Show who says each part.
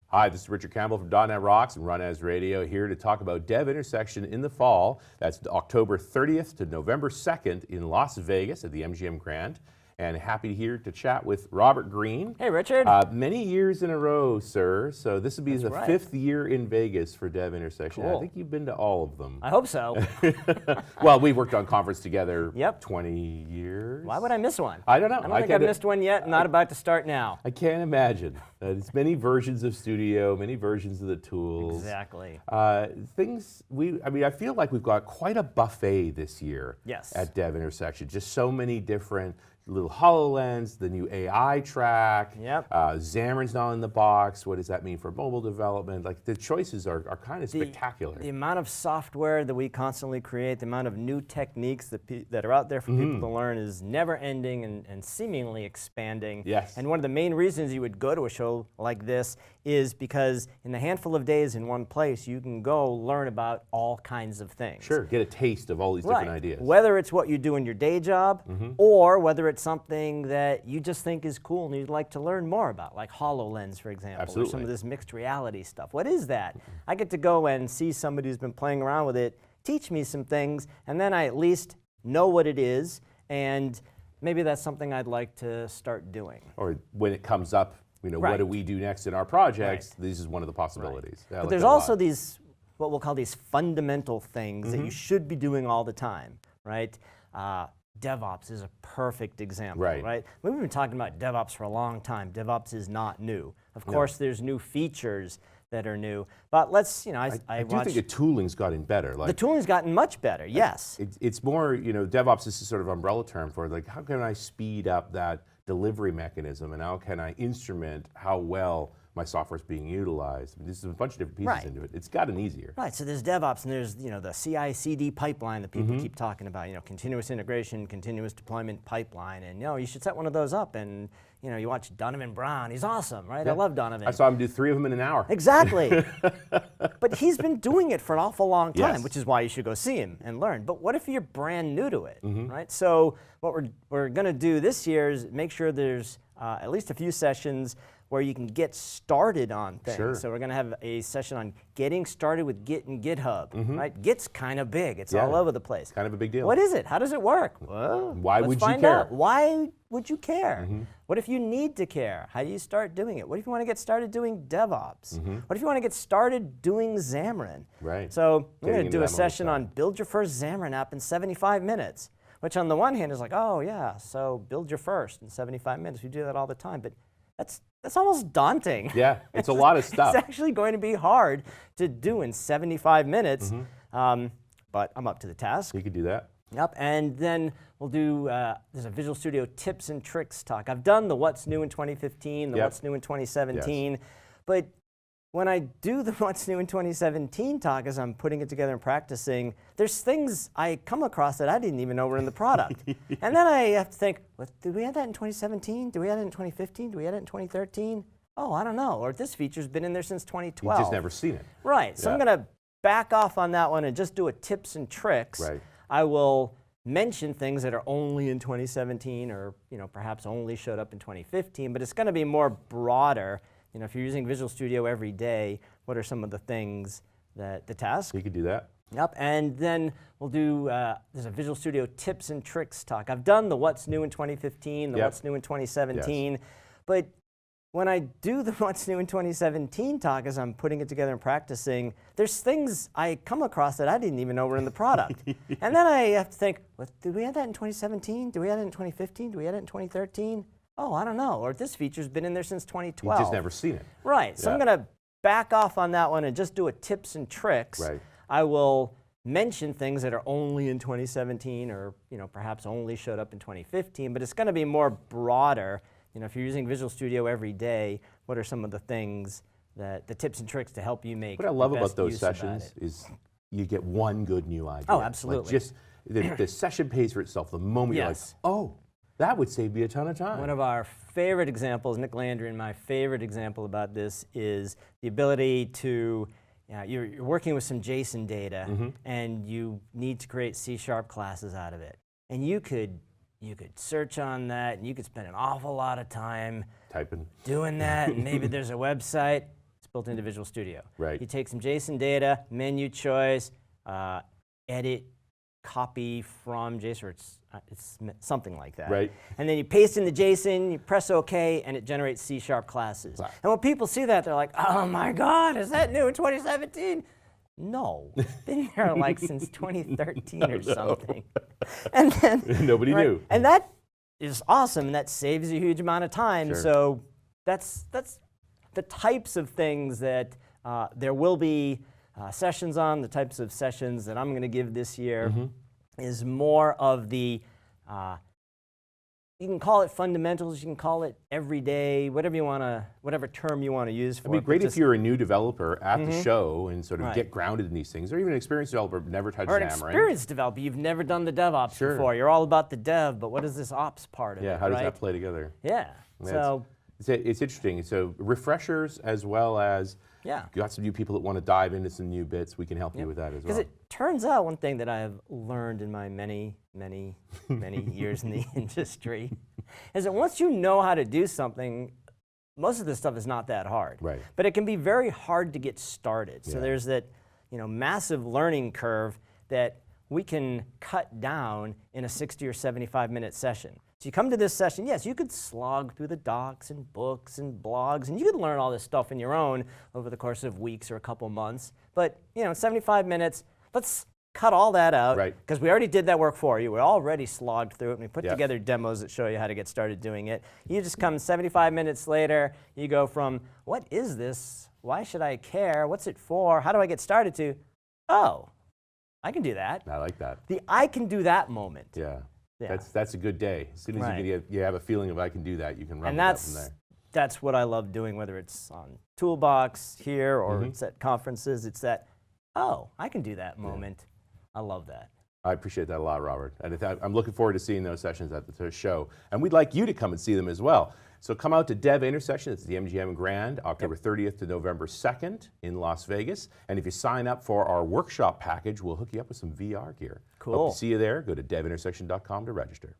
Speaker 1: Hi, this is Richard Campbell from .NET Rocks and Run As Radio, here to talk about DevIntersection in the fall. That's October 30th to November 2nd in Las Vegas at the MGM Grand. And happy here to chat with Robert Green.
Speaker 2: Hey, Richard.
Speaker 1: Many years in a row, sir. So this will be the
Speaker 2: right.
Speaker 1: 5th year in Vegas for DevIntersection.
Speaker 2: Cool.
Speaker 1: I think you've been to all of them.
Speaker 2: I hope so.
Speaker 1: Well, we worked on conference together
Speaker 2: Yep.
Speaker 1: 20 years.
Speaker 2: Why would I miss one?
Speaker 1: I don't know.
Speaker 2: I don't think I've missed one yet. Not about to start now.
Speaker 1: I can't imagine. It's many versions of Studio, many versions of the tools.
Speaker 2: Exactly.
Speaker 1: I feel like we've got quite a buffet this year
Speaker 2: Yes.
Speaker 1: at DevIntersection. Just so many different little HoloLens, the new AI track,
Speaker 2: Yep.
Speaker 1: Xamarin's now in the box. What does that mean for mobile development? Like, the choices are kind of spectacular.
Speaker 2: The amount of software that we constantly create, the amount of new techniques that are out there for people to learn is never ending and seemingly expanding.
Speaker 1: Yes.
Speaker 2: And one of the main reasons you would go to a show like this is because in the handful of days in one place, you can go learn about all kinds of things.
Speaker 1: Sure, get a taste of all these different ideas.
Speaker 2: Whether it's what you do in your day job, or whether it's something that you just think is cool and you'd like to learn more about, like HoloLens, for example,
Speaker 1: Absolutely.
Speaker 2: or some of this mixed reality stuff. What is that? I get to go and see somebody who's been playing around with it, teach me some things, and then I at least know what it is, and maybe that's something I'd like to start doing.
Speaker 1: Or when it comes up, what
Speaker 2: Right.
Speaker 1: do we do next in our projects? This is one of the possibilities. I
Speaker 2: But
Speaker 1: like
Speaker 2: there's
Speaker 1: that a lot.
Speaker 2: also these, what we'll call these fundamental things that you should be doing all the time, right? DevOps is a perfect example,
Speaker 1: Right.
Speaker 2: We've been talking about DevOps for a long time. DevOps is not new. Of course, there's new features that are new, but let's,
Speaker 1: I do think the tooling's gotten better. Like,
Speaker 2: the tooling's gotten much better, yes.
Speaker 1: It's more, DevOps is a sort of umbrella term for, like, how can I speed up that delivery mechanism, and how can I instrument how well my software is being utilized? There's a bunch of different pieces into it. It's gotten easier.
Speaker 2: Right, so there's DevOps, and there's the CI/CD pipeline that people keep talking about, continuous integration, continuous deployment pipeline, and you should set one of those up, and you watch Donovan Brown, he's awesome, right?
Speaker 1: Yeah.
Speaker 2: I love Donovan.
Speaker 1: I saw him do 3 of them in an hour.
Speaker 2: Exactly. But he's been doing it for an awful long time,
Speaker 1: Yes.
Speaker 2: which is why you should go see him and learn. But what if you're brand new to it, right? So what we're going to do this year is make sure there's at least a few sessions where you can get started on things.
Speaker 1: Sure.
Speaker 2: So we're going to have a session on getting started with Git and GitHub, right? Git's kind of big. It's all over the place.
Speaker 1: Kind of a big deal.
Speaker 2: What is it? How does it work? Well,
Speaker 1: Why
Speaker 2: let's
Speaker 1: would you
Speaker 2: find
Speaker 1: care?
Speaker 2: out. Why would you care? What if you need to care? How do you start doing it? What if you want to get started doing DevOps? What if you want to get started doing Xamarin?
Speaker 1: Right.
Speaker 2: So we're going
Speaker 1: Getting
Speaker 2: to
Speaker 1: into
Speaker 2: do a
Speaker 1: that mode
Speaker 2: session
Speaker 1: stuff.
Speaker 2: on build your first Xamarin app in 75 minutes, which on the one hand is like, oh yeah, so build your first in 75 minutes. We do that all the time, but that's almost daunting.
Speaker 1: Yeah, it's a lot of stuff.
Speaker 2: It's actually going to be hard to do in 75 minutes, but I'm up to the task.
Speaker 1: You could do that.
Speaker 2: Yep, and then we'll do, there's a Visual Studio tips and tricks talk. I've done the what's new in 2015, the what's new in 2017, but when I do the what's new in 2017 talk as I'm putting it together and practicing, there's things I come across that I didn't even know were in the product. And then I have to think, well, did we add that in 2017? Did we add it in 2015? Did we add it in 2013? Oh, I don't know. Or this feature's been in there since 2012.
Speaker 1: You've just never seen it.
Speaker 2: Right, so I'm going to back off on that one and just do a tips and tricks.
Speaker 1: Right.
Speaker 2: I will mention things that are only in 2017 or perhaps only showed up in 2015, but it's going to be more broader. If you're using Visual Studio every day, what are some of the things that the task?
Speaker 1: You could do that.
Speaker 2: Yep, and then we'll do, there's a Visual Studio tips and tricks talk. I've done the what's new in 2015, the what's new in 2017, but when I do the what's new in 2017 talk as I'm putting it together and practicing, there's things I come across that I didn't even know were in the product. And then I have to think, well, did we add that in 2017? Did we add it in 2015? Did we add it in 2013? Oh, I don't know. Or this feature's been in there since 2012.
Speaker 1: You've just never seen it.
Speaker 2: Right. So I'm going to back off on that one and just do a tips and tricks.
Speaker 1: Right.
Speaker 2: I will mention things that are only in 2017 or perhaps only showed up in 2015, but it's going to be more broader. If you're using Visual Studio every day, what are some of the things that the tips and tricks to help you make?
Speaker 1: What I love
Speaker 2: the best
Speaker 1: about those
Speaker 2: use
Speaker 1: sessions is you get one good new idea.
Speaker 2: Oh, absolutely.
Speaker 1: Like, just the session pays for itself the moment you're like, oh, that would save me a ton of time.
Speaker 2: One of our favorite examples, Nick Landry, and my favorite example about this is the ability to, you're working with some JSON data and you need to create C# classes out of it. And you could you could search on that, and you could spend an awful lot of time
Speaker 1: Typing.
Speaker 2: doing that, and maybe there's a website. It's built into Visual Studio.
Speaker 1: Right.
Speaker 2: You take some JSON data, menu choice, edit, copy from JSON, or it's something like that.
Speaker 1: Right.
Speaker 2: And then you paste in the JSON, you press OK, and it generates C# classes.
Speaker 1: Wow.
Speaker 2: And when people see that, they're like, oh my God, is that new in 2017? No, it's been there like since 2013 or something. And then
Speaker 1: Nobody knew.
Speaker 2: And that is awesome, and that saves a huge amount of time.
Speaker 1: Sure.
Speaker 2: So that's the types of things that there will be sessions on, the types of sessions that I'm going to give this year is more of the, you can call it fundamentals, you can call it everyday, whatever you want to, whatever term you want to use for it.
Speaker 1: It'd be great if you're a new developer at the show and sort of
Speaker 2: Right.
Speaker 1: get grounded in these things, or even an experienced developer who never touched
Speaker 2: Or an
Speaker 1: hammering.
Speaker 2: experienced developer, you've never done the DevOps
Speaker 1: Sure.
Speaker 2: before. You're all about the dev, but what is this ops part of it?
Speaker 1: Yeah, how does
Speaker 2: right?
Speaker 1: that play together?
Speaker 2: Yeah. So
Speaker 1: It's interesting. So refreshers as well as
Speaker 2: yeah.
Speaker 1: you got some new people that want to dive into some new bits, we can help you with that as
Speaker 2: Because
Speaker 1: well.
Speaker 2: it turns out one thing that I have learned in my many years in the industry is that once you know how to do something, most of this stuff is not that hard.
Speaker 1: Right.
Speaker 2: But it can be very hard to get started. So
Speaker 1: Yeah.
Speaker 2: there's that massive learning curve that we can cut down in a 60 or 75-minute session. So you come to this session, yes, you could slog through the docs and books and blogs, and you could learn all this stuff on your own over the course of weeks or a couple months. But 75 minutes, let's cut all that out,
Speaker 1: Right.
Speaker 2: because we already did that work for you. We already slogged through it, and we put
Speaker 1: Yep.
Speaker 2: together demos that show you how to get started doing it. You just come 75 minutes later, you go from, what is this? Why should I care? What's it for? How do I get started? To, oh, I can do that.
Speaker 1: I like that.
Speaker 2: The I can do that moment.
Speaker 1: Yeah.
Speaker 2: Yeah.
Speaker 1: That's a good day. As soon as
Speaker 2: Right.
Speaker 1: you have a feeling of I can do that, you can run
Speaker 2: And
Speaker 1: with that from there.
Speaker 2: that's what I love doing, whether it's on Toolbox here or it's at conferences. It's that, oh, I can do that moment. I love that.
Speaker 1: I appreciate that a lot, Robert. And I'm looking forward to seeing those sessions at the show. And we'd like you to come and see them as well. So come out to DevIntersection. It's the MGM Grand, October 30th to November 2nd in Las Vegas. And if you sign up for our workshop package, we'll hook you up with some VR gear.
Speaker 2: Cool.
Speaker 1: Hope to see you there. Go to DevIntersection.com to register.